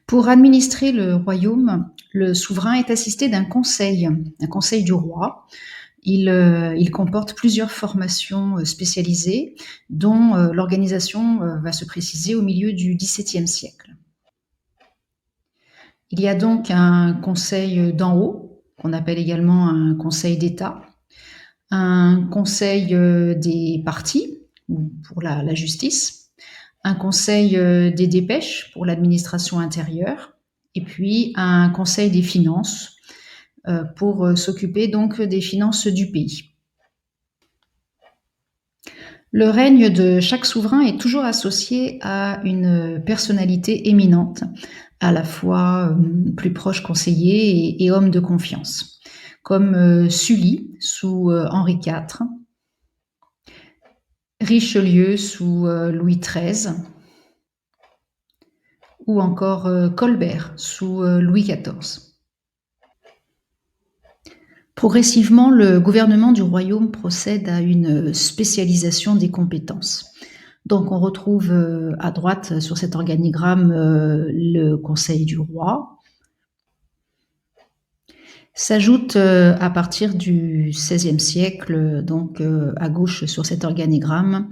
Pour administrer le royaume, le souverain est assisté un conseil du roi. Il comporte plusieurs formations spécialisées dont l'organisation va se préciser au milieu du XVIIe siècle. Il y a donc un conseil d'en haut, qu'on appelle également un conseil d'État, un conseil des partis pour la justice, un conseil des dépêches pour l'administration intérieure, et puis un conseil des finances pour s'occuper donc des finances du pays. Le règne de chaque souverain est toujours associé à une personnalité éminente, à la fois plus proche conseiller et homme de confiance, comme Sully sous Henri IV, Richelieu sous Louis XIII, ou encore Colbert sous Louis XIV. Progressivement, le gouvernement du royaume procède à une spécialisation des compétences. Donc on retrouve à droite sur cet organigramme le conseil du roi. S'ajoute à partir du XVIe siècle, donc à gauche sur cet organigramme,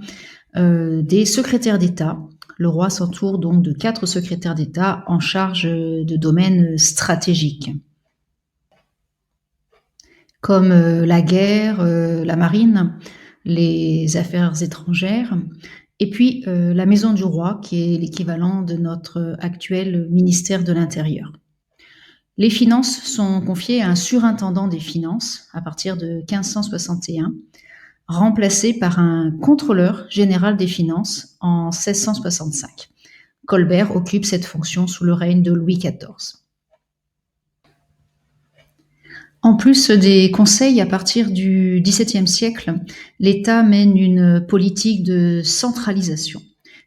des secrétaires d'État. Le roi s'entoure donc de 4 secrétaires d'État en charge de domaines stratégiques, comme la guerre, la marine, les affaires étrangères, et puis la maison du roi, qui est l'équivalent de notre actuel ministère de l'Intérieur. Les finances sont confiées à un surintendant des finances à partir de 1561, remplacé par un contrôleur général des finances en 1665. Colbert occupe cette fonction sous le règne de Louis XIV. En plus des conseils, à partir du XVIIe siècle, l'État mène une politique de centralisation,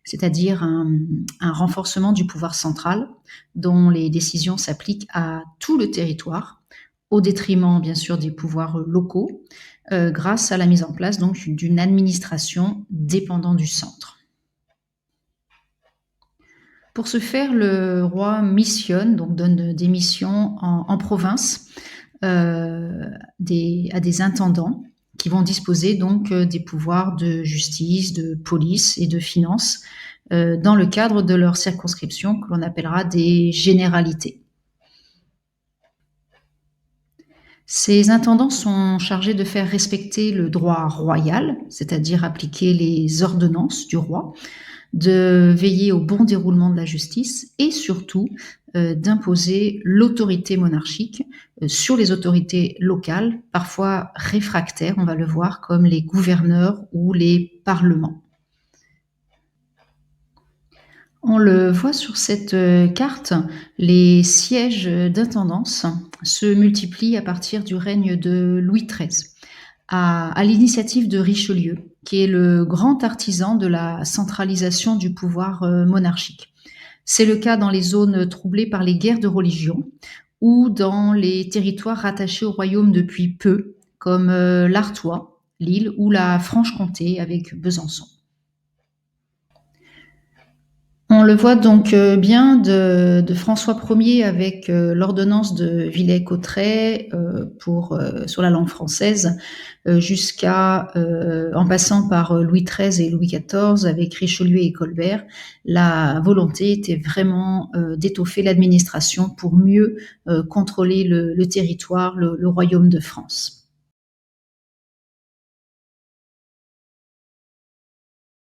c'est-à-dire un renforcement du pouvoir central, dont les décisions s'appliquent à tout le territoire, au détriment bien sûr des pouvoirs locaux, grâce à la mise en place donc d'une administration dépendant du centre. Pour ce faire, le roi missionne, donc donne des missions en province, à des intendants qui vont disposer donc des pouvoirs de justice, de police et de finances dans le cadre de leur circonscription que l'on appellera des généralités. Ces intendants sont chargés de faire respecter le droit royal, c'est-à-dire appliquer les ordonnances du roi, de veiller au bon déroulement de la justice et surtout d'imposer l'autorité monarchique sur les autorités locales, parfois réfractaires, on va le voir, comme les gouverneurs ou les parlements. On le voit sur cette carte, les sièges d'intendance se multiplient à partir du règne de Louis XIII, à l'initiative de Richelieu, qui est le grand artisan de la centralisation du pouvoir monarchique. C'est le cas dans les zones troublées par les guerres de religion ou dans les territoires rattachés au royaume depuis peu, comme l'Artois, Lille ou la Franche-Comté avec Besançon. On le voit donc bien de François Ier avec l'ordonnance de Villers-Cotterêts sur la langue française, en passant par Louis XIII et Louis XIV avec Richelieu et Colbert. La volonté était vraiment d'étoffer l'administration pour mieux contrôler le territoire, le royaume de France.